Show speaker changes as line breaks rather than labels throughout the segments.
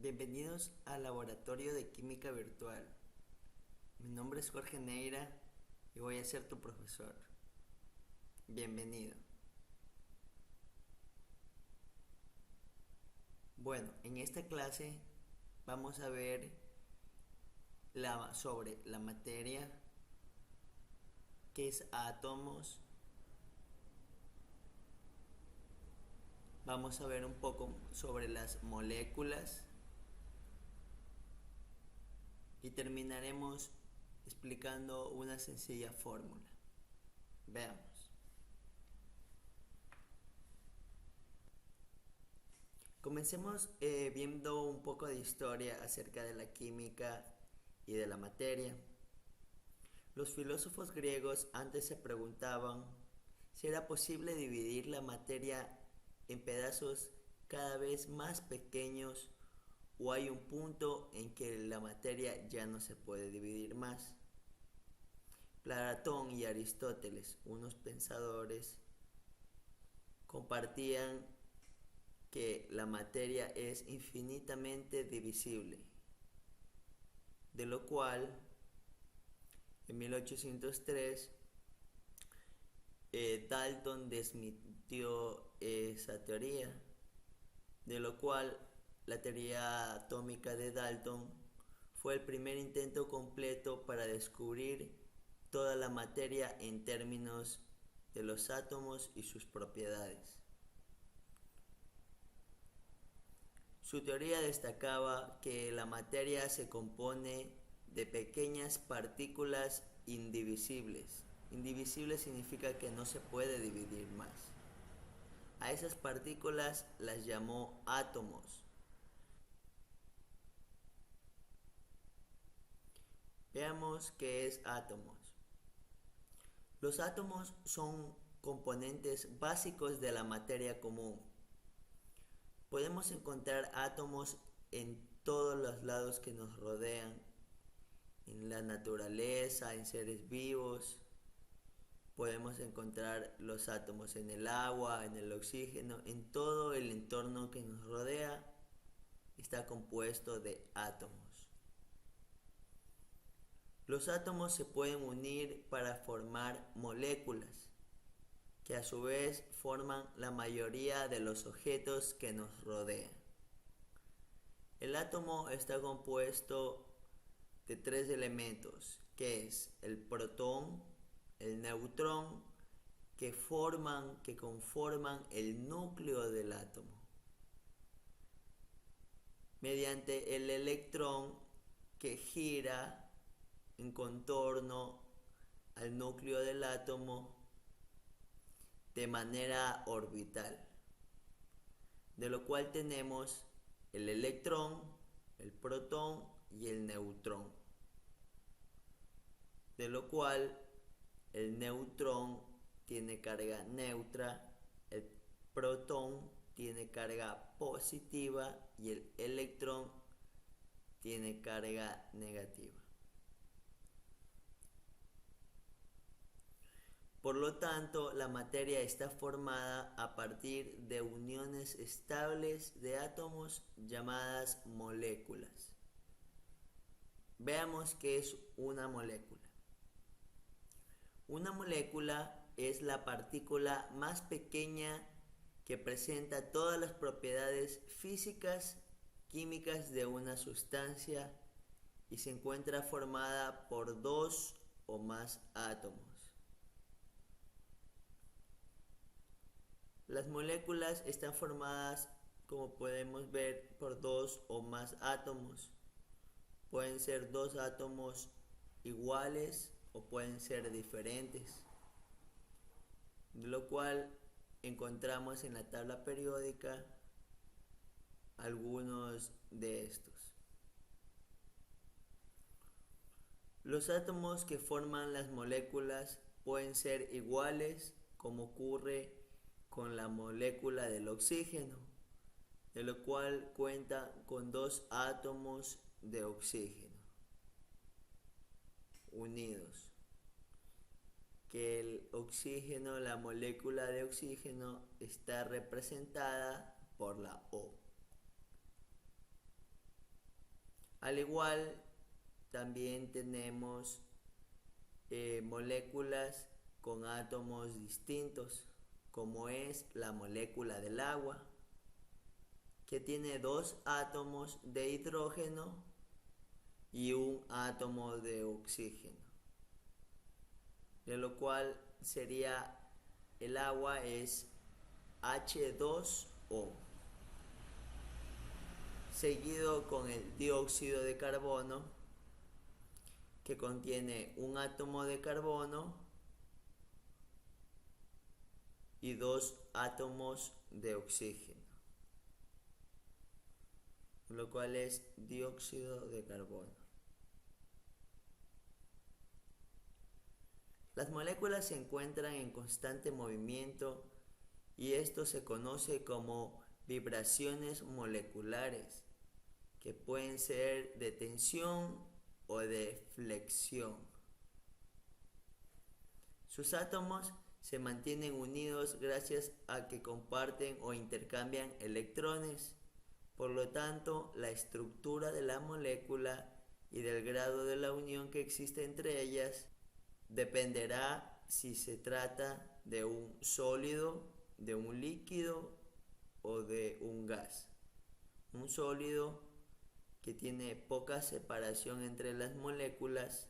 Bienvenidos al Laboratorio de Química Virtual. Mi nombre es Jorge Neira y voy a ser tu profesor. Bienvenido. Bueno, en esta clase vamos a ver sobre la materia, qué es átomos. Vamos a ver un poco sobre las moléculas y terminaremos explicando una sencilla fórmula. Veamos. Comencemos viendo un poco de historia acerca de la química y de la materia. Los filósofos griegos antes se preguntaban si era posible dividir la materia en pedazos cada vez más pequeños o hay un punto en que la materia ya no se puede dividir más. Platón y Aristóteles, unos pensadores, compartían que la materia es infinitamente divisible, de lo cual en 1803 Dalton desmintió esa teoría, de lo cual la teoría atómica de Dalton fue el primer intento completo para descubrir toda la materia en términos de los átomos y sus propiedades. Su teoría destacaba que la materia se compone de pequeñas partículas indivisibles. Indivisible significa que no se puede dividir más. A esas partículas las llamó átomos. Veamos qué es átomos. Los átomos son componentes básicos de la materia común. Podemos encontrar átomos en todos los lados que nos rodean, en la naturaleza, en seres vivos. Podemos encontrar los átomos en el agua, en el oxígeno, en todo el entorno que nos rodea está compuesto de átomos. Los átomos se pueden unir para formar moléculas, que a su vez forman la mayoría de los objetos que nos rodean. El átomo está compuesto de tres elementos, que es el protón, el neutrón, que conforman el núcleo del átomo. Mediante el electrón que gira en contorno al núcleo del átomo de manera orbital, de lo cual tenemos el electrón, el protón y el neutrón, de lo cual el neutrón tiene carga neutra, el protón tiene carga positiva y el electrón tiene carga negativa. Por lo tanto, la materia está formada a partir de uniones estables de átomos llamadas moléculas. Veamos qué es una molécula. Una molécula es la partícula más pequeña que presenta todas las propiedades físicas, químicas de una sustancia y se encuentra formada por dos o más átomos. Las moléculas están formadas, como podemos ver, por dos o más átomos. Pueden ser dos átomos iguales o pueden ser diferentes, lo cual encontramos en la tabla periódica algunos de estos. Los átomos que forman las moléculas pueden ser iguales, como ocurre con la molécula del oxígeno, de lo cual cuenta con dos átomos de oxígeno unidos, que el oxígeno, la molécula de oxígeno está representada por la O. Al igual, también tenemos moléculas con átomos distintos, como es la molécula del agua, que tiene dos átomos de hidrógeno y un átomo de oxígeno, de lo cual sería el agua es H2O, seguido con el dióxido de carbono, que contiene un átomo de carbono y dos átomos de oxígeno, lo cual es dióxido de carbono. Las moléculas se encuentran en constante movimiento y esto se conoce como vibraciones moleculares, que pueden ser de tensión o de flexión. Sus átomos se mantienen unidos gracias a que comparten o intercambian electrones. Por lo tanto, la estructura de la molécula y del grado de la unión que existe entre ellas dependerá si se trata de un sólido, de un líquido o de un gas. Un sólido que tiene poca separación entre las moléculas,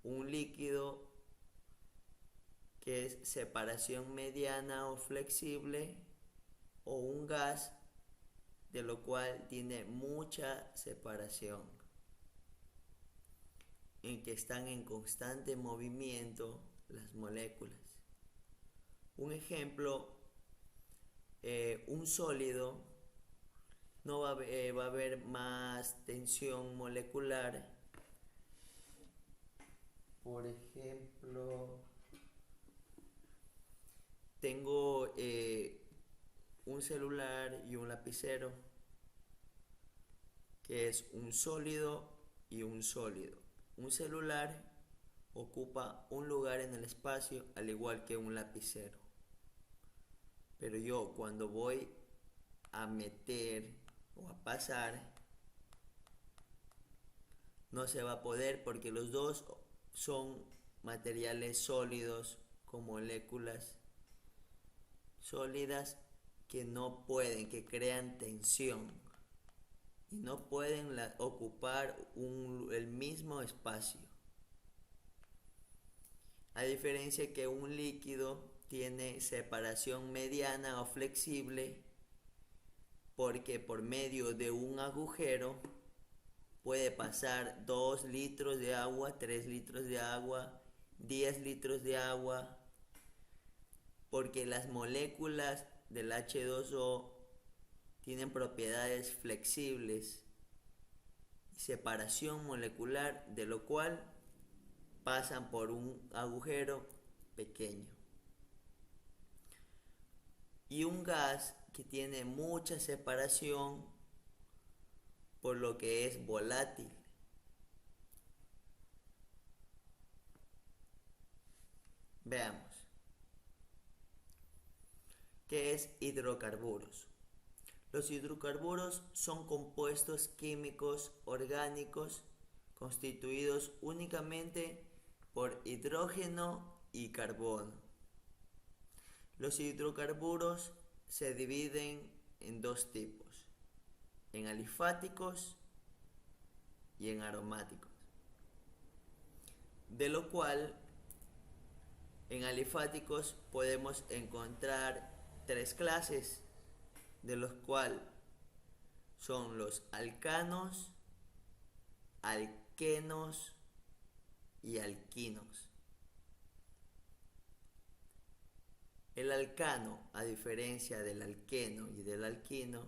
un líquido que es separación mediana o flexible, o un gas de lo cual tiene mucha separación, en que están en constante movimiento las moléculas. Un ejemplo, un sólido no va a haber más tensión molecular. Por ejemplo, tengo un celular y un lapicero, que es un sólido y un sólido. Un celular ocupa un lugar en el espacio al igual que un lapicero. Pero yo cuando voy a meter o a pasar, no se va a poder porque los dos son materiales sólidos con moléculas sólidas que no pueden, que crean tensión y no pueden ocupar el mismo espacio. A diferencia que un líquido tiene separación mediana o flexible, porque por medio de un agujero puede pasar 2 litros de agua, 3 litros de agua, 10 litros de agua, porque las moléculas del H2O tienen propiedades flexibles y separación molecular, de lo cual pasan por un agujero pequeño. Y un gas que tiene mucha separación, por lo que es volátil. Veamos. ¿Qué es hidrocarburos? Los hidrocarburos son compuestos químicos orgánicos constituidos únicamente por hidrógeno y carbono. Los hidrocarburos se dividen en dos tipos, en alifáticos y en aromáticos, de lo cual en alifáticos podemos encontrar tres clases, de los cuales son los alcanos, alquenos y alquinos. El alcano, a diferencia del alqueno y del alquino,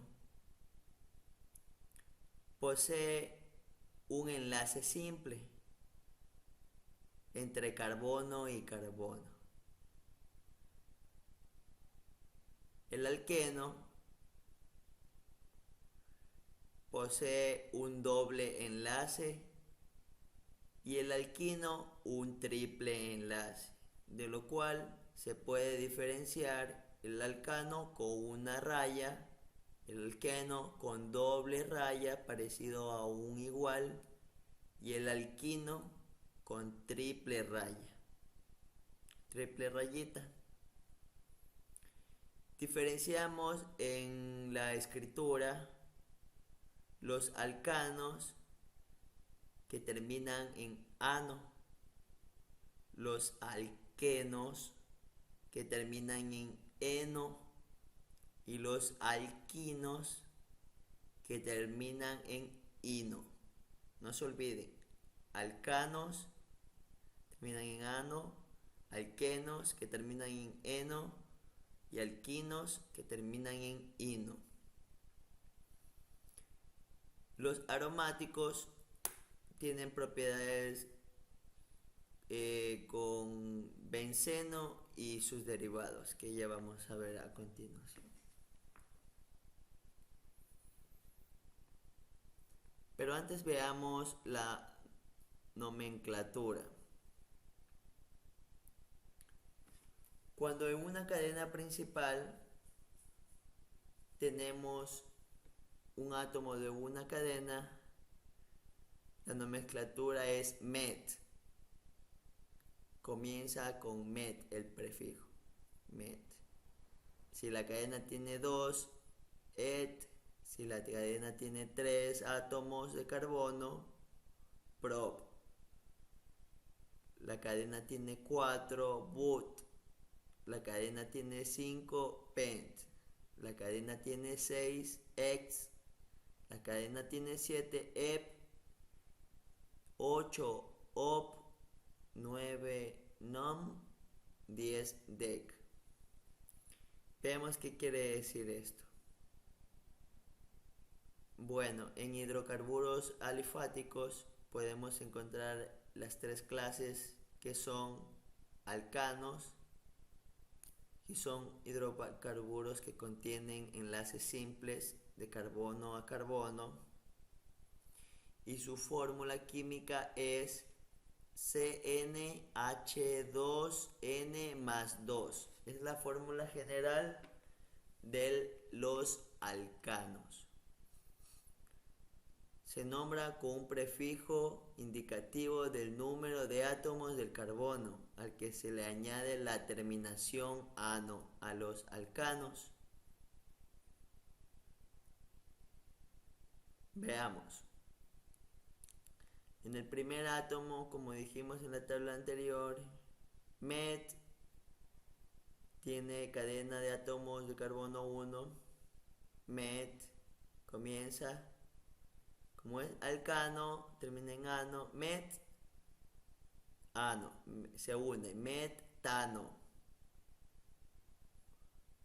posee un enlace simple entre carbono y carbono. El alqueno posee un doble enlace y el alquino un triple enlace, de lo cual se puede diferenciar el alcano con una raya, el alqueno con doble raya parecido a un igual y el alquino con triple raya, triple rayita. Diferenciamos en la escritura los alcanos que terminan en ano, los alquenos que terminan en eno y los alquinos que terminan en ino. No se olviden, alcanos terminan en ano, alquenos que terminan en eno y alquinos que terminan en ino. Los aromáticos tienen propiedades con benceno y sus derivados, que ya vamos a ver a continuación. Pero antes veamos la nomenclatura. Cuando en una cadena principal tenemos un átomo de una cadena, la nomenclatura es met. Comienza con met el prefijo. Met. Si la cadena tiene 2, et. Si la cadena tiene 3 átomos de carbono, prop. La cadena tiene 4, but. La cadena tiene 5, pent. La cadena tiene 6, ex. La cadena tiene 7, ep. 8, op. 9, nom. 10, dec. Veamos qué quiere decir esto. Bueno, en hidrocarburos alifáticos podemos encontrar las tres clases que son alcanos, y son hidrocarburos que contienen enlaces simples de carbono a carbono, y su fórmula química es CnH2n más 2. Es la fórmula general de los alcanos. Se nombra con un prefijo indicativo del número de átomos del carbono, al que se le añade la terminación ano a los alcanos. Veamos. En el primer átomo, como dijimos en la tabla anterior, met tiene cadena de átomos de carbono 1. Met comienza, como es alcano, termina en ano. Met, ano, se une. Metano,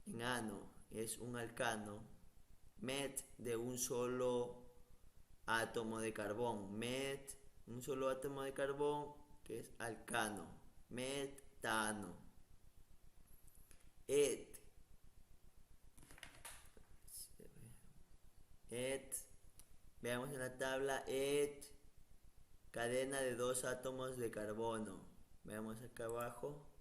en ano, es un alcano. Met, de un solo átomo de carbón. Met, un solo átomo de carbón, que es alcano. Metano. Et, veamos en la tabla, et, cadena de 2 átomos de carbono. Veamos acá abajo.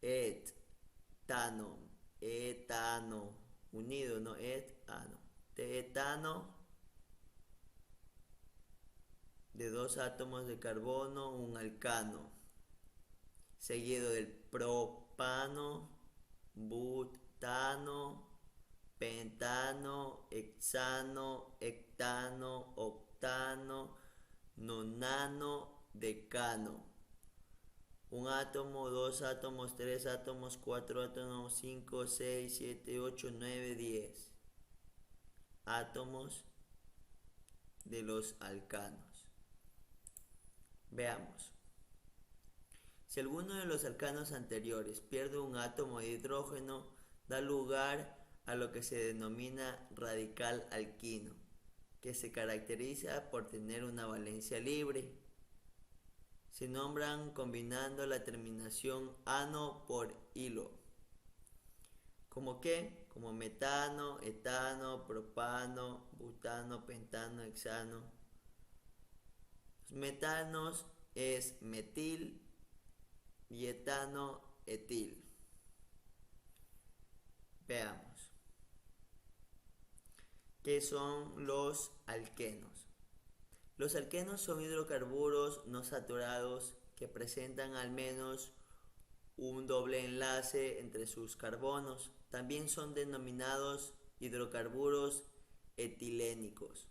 Etano, etano, unido, no etano. Tetano, de 2 átomos de carbono, un alcano, seguido del propano, butano, pentano, hexano, hectano, octano, nonano, decano. Un átomo, 2 átomos, 3 átomos, 4 átomos, 5, 6, 7, 8, 9, 10 átomos de los alcanos. Veamos. Si alguno de los alcanos anteriores pierde un átomo de hidrógeno, da lugar a lo que se denomina radical alquino, que se caracteriza por tener una valencia libre. Se nombran combinando la terminación ano por hilo. ¿Como qué? Como metano, etano, propano, butano, pentano, hexano. Los metanos es metil y etano, etil. Veamos. ¿Qué son los alquenos? Los alquenos son hidrocarburos no saturados que presentan al menos un doble enlace entre sus carbonos. También son denominados hidrocarburos etilénicos.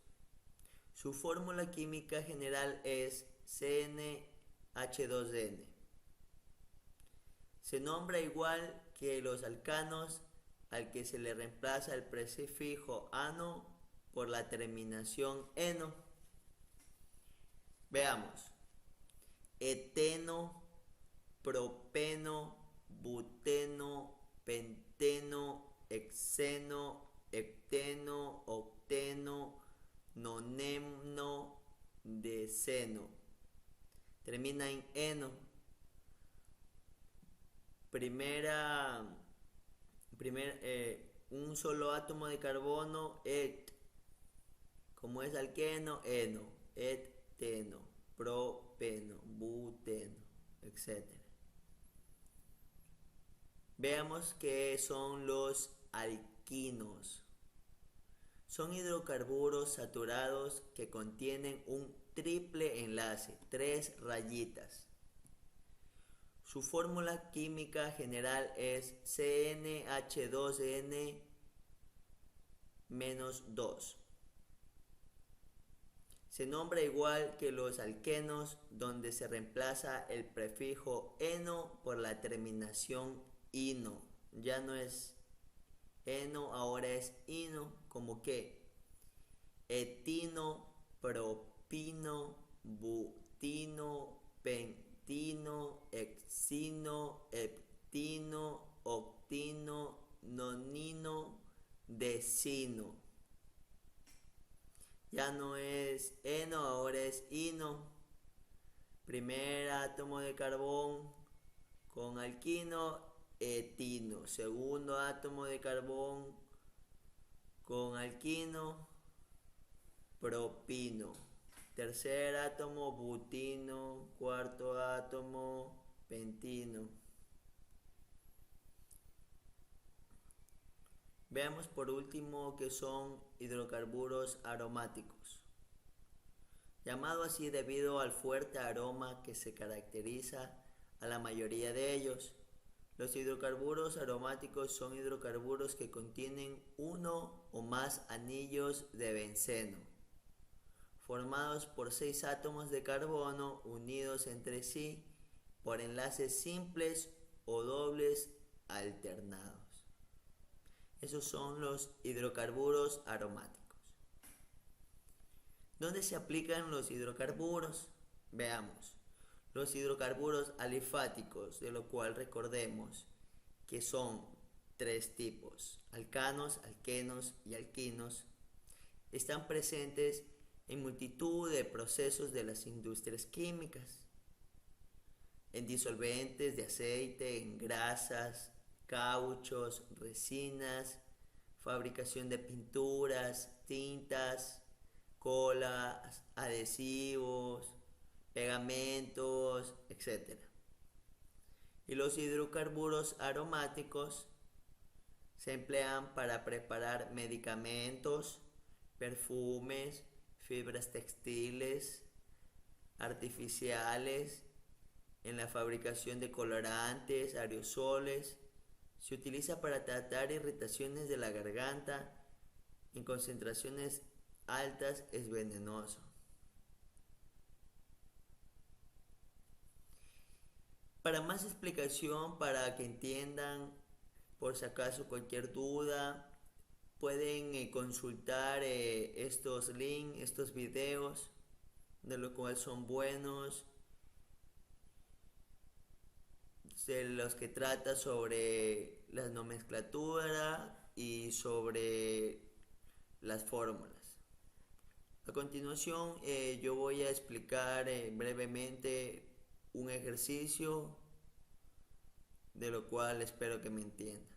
Su fórmula química general es CnH2n. Se nombra igual que los alcanos, al que se le reemplaza el prefijo ano por la terminación eno. Veamos: eteno, propeno, buteno, penteno, hexeno, hepteno, octeno, noneno, deceno. Termina en eno. Un solo átomo de carbono, et. Como es alqueno, eno, eteno, propeno, buteno, etc. Veamos qué son los alquinos. Son hidrocarburos saturados que contienen un triple enlace, 3 rayitas. Su fórmula química general es CnH2n-2. Se nombra igual que los alquenos, donde se reemplaza el prefijo eno por la terminación ino. Ya no es eno, ahora es ino, como que etino, propino, butino, pentino, hexino, heptino, octino, nonino, decino. Ya no es eno, ahora es ino. Primer átomo de carbón con alquino, etino. Segundo átomo de carbón con alquino, propino. Tercer átomo, butino. Cuarto átomo, pentino. Veamos por último que son hidrocarburos aromáticos, llamado así debido al fuerte aroma que se caracteriza a la mayoría de ellos. Los hidrocarburos aromáticos son hidrocarburos que contienen uno o más anillos de benceno, formados por 6 átomos de carbono unidos entre sí por enlaces simples o dobles alternados. Esos son los hidrocarburos aromáticos. ¿Dónde se aplican los hidrocarburos? Veamos. Los hidrocarburos alifáticos, de lo cual recordemos que son 3 tipos: alcanos, alquenos y alquinos, están presentes en multitud de procesos de las industrias químicas, en disolventes de aceite, en grasas, cauchos, resinas, fabricación de pinturas, tintas, colas, adhesivos, pegamentos, etc. Y los hidrocarburos aromáticos se emplean para preparar medicamentos, perfumes, fibras textiles, artificiales, en la fabricación de colorantes, aerosoles. Se utiliza para tratar irritaciones de la garganta. En concentraciones altas es venenoso. Para más explicación, para que entiendan, por si acaso cualquier duda, pueden consultar estos links, estos videos, de lo cual son buenos, de los que trata sobre la nomenclatura y sobre las fórmulas. A continuación, yo voy a explicar brevemente un ejercicio, de lo cual espero que me entiendan.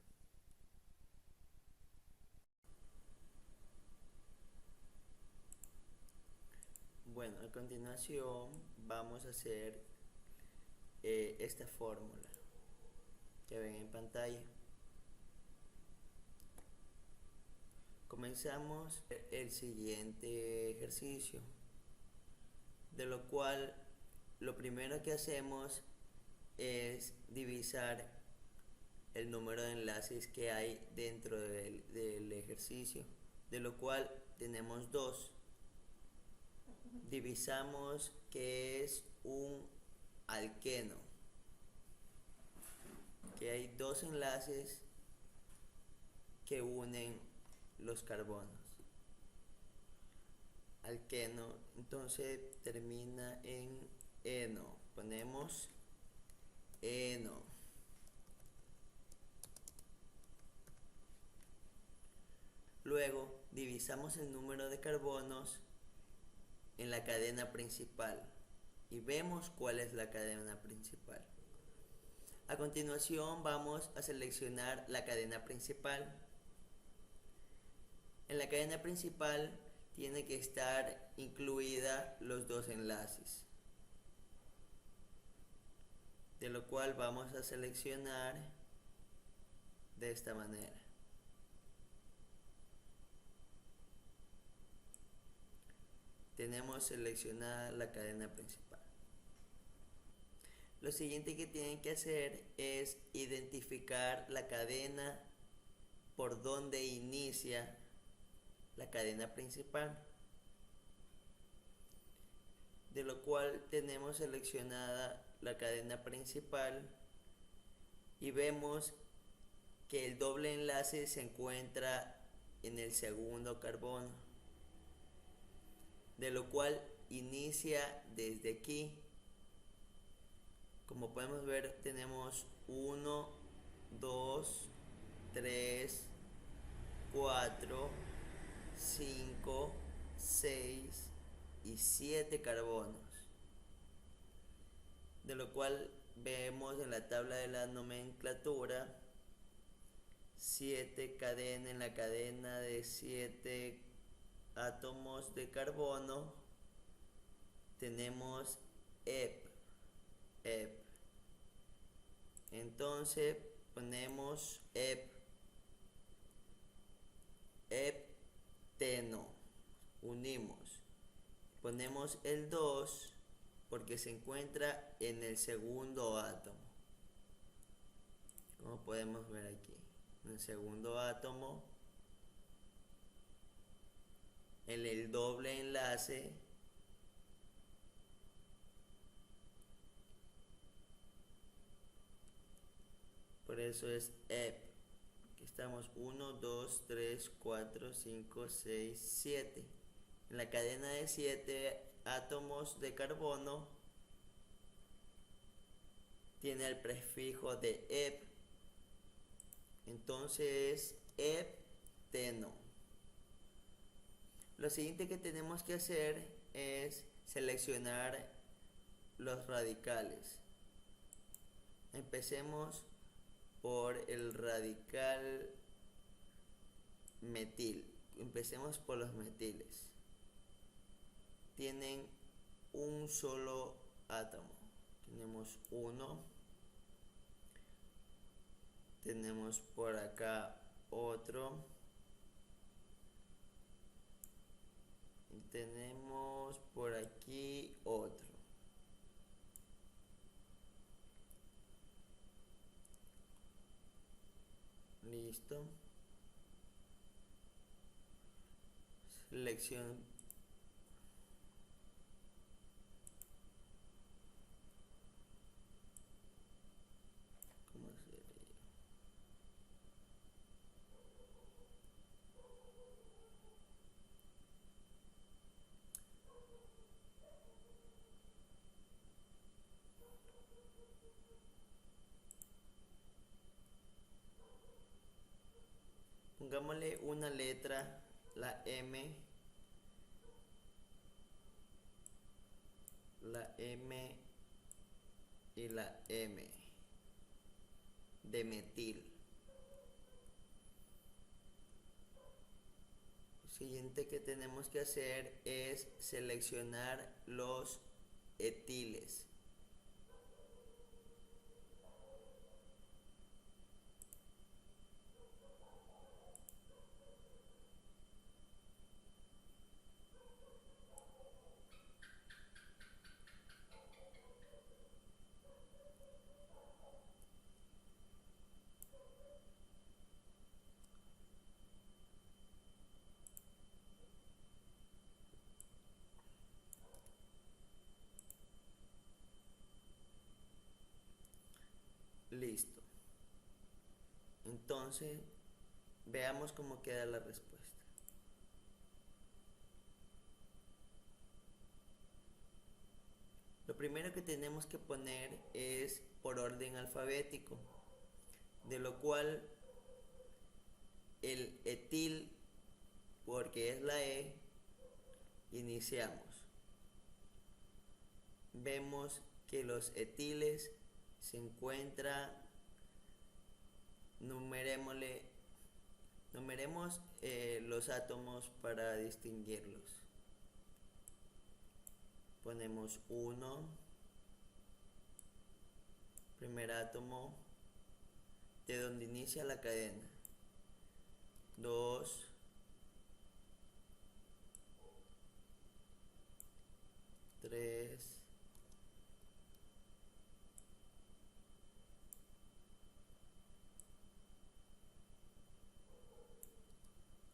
Bueno, a continuación vamos a hacer esta fórmula que ven en pantalla. Comenzamos el siguiente ejercicio, de lo cual lo primero que hacemos es divisar el número de enlaces que hay dentro del ejercicio, de lo cual tenemos dos. Divisamos que es un alqueno, que hay dos enlaces que unen los carbonos. Alqueno, entonces termina en eno. Ponemos eno. Luego divisamos el número de carbonos en la cadena principal y vemos cuál es la cadena principal. A continuación vamos a seleccionar la cadena principal. En la cadena principal tiene que estar incluida los dos enlaces, de lo cual vamos a seleccionar de esta manera. Tenemos seleccionada la cadena principal. Lo siguiente que tienen que hacer es identificar la cadena por donde inicia la cadena principal, de lo cual tenemos seleccionada la cadena principal y vemos que el doble enlace se encuentra en el segundo carbono, de lo cual inicia desde aquí. Como podemos ver, tenemos 1, 2, 3, 4, 5, 6 y 7 carbonos, de lo cual vemos en la tabla de la nomenclatura 7 cadenas. En la cadena de 7 átomos de carbono tenemos EP. Entonces ponemos hepteno, unimos, ponemos el 2 porque se encuentra en el segundo átomo, como podemos ver aquí, en el segundo átomo, en el doble enlace por eso es EP. Aquí estamos 1, 2, 3, 4, 5, 6, 7. En la cadena de 7 átomos de carbono tiene el prefijo de EP. Entonces hepteno. Lo siguiente que tenemos que hacer es seleccionar los radicales. Empecemos por el radical metil. Empecemos por los metiles. Tienen un solo átomo. Tenemos uno. Tenemos por acá otro. Y tenemos por aquí otro. Listo. Selección. ¿Cómo sería? Pongámosle una letra, la M. La M y la M de metil. Lo siguiente que tenemos que hacer es seleccionar los etiles. Listo. Entonces, veamos cómo queda la respuesta. Lo primero que tenemos que poner es por orden alfabético, de lo cual el etil, porque es la E, iniciamos. Vemos que los etiles se encuentran, numeremos los átomos para distinguirlos. Ponemos 1, primer átomo, de donde inicia la cadena. 2, 3,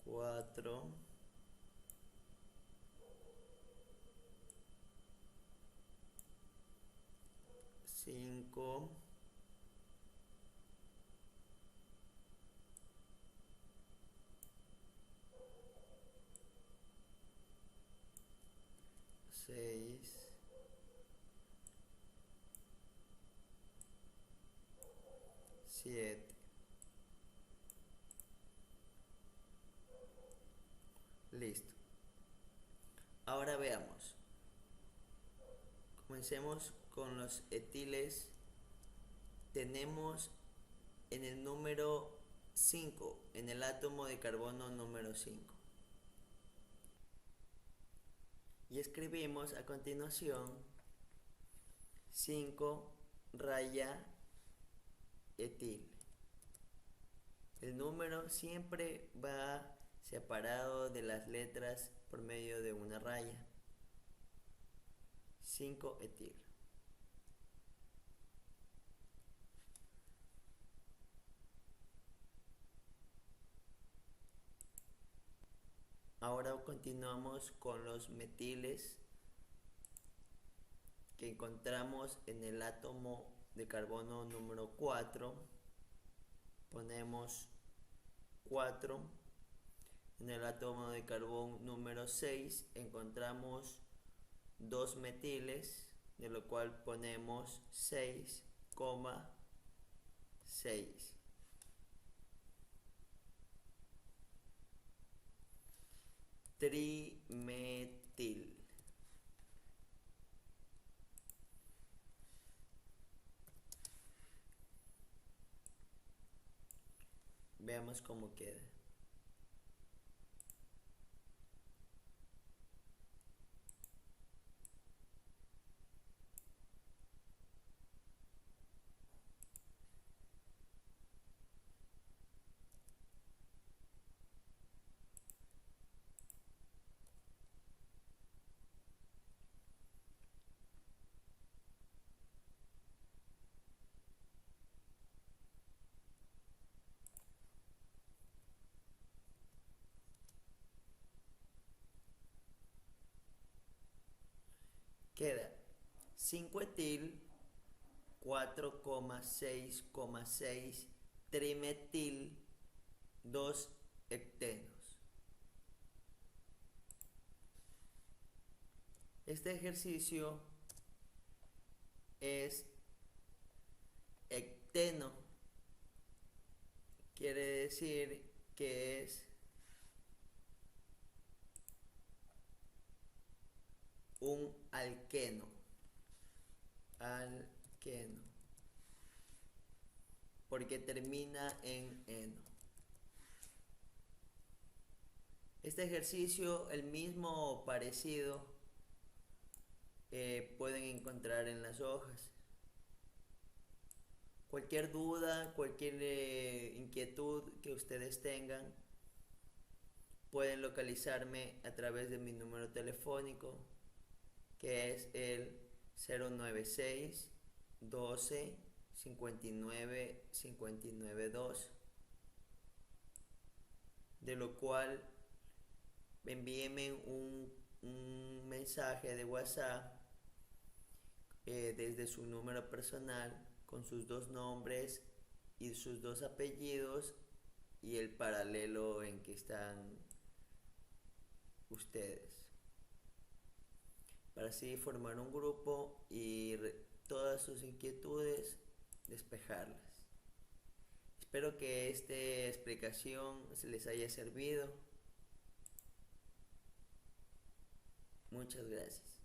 4, 5, 6, 7. Listo. Ahora veamos. Comencemos con los etiles. Tenemos en el número 5, en el átomo de carbono número 5. Y escribimos a continuación 5 raya etil. El número siempre va separado de las letras por medio de una raya. 5 etil. Ahora continuamos con los metiles que encontramos en el átomo de carbono número 4. Ponemos 4. En el átomo de carbón número 6 encontramos 2 metiles, de lo cual ponemos 6,6. Trimetil. Veamos cómo queda. Queda 5 etil, 4,6,6 trimetil, 2 hectenos. Este ejercicio es hecteno, quiere decir que es un alqueno. Alqueno. Porque termina en eno. Este ejercicio, el mismo o parecido, pueden encontrar en las hojas. Cualquier duda, cualquier inquietud que ustedes tengan, pueden localizarme a través de mi número telefónico, que es el 096 12 59 59 2, de lo cual envíenme un mensaje de WhatsApp desde su número personal con sus 2 nombres y sus dos apellidos y el paralelo en que están ustedes, para así formar un grupo y todas sus inquietudes despejarlas. Espero que esta explicación se les haya servido. Muchas gracias.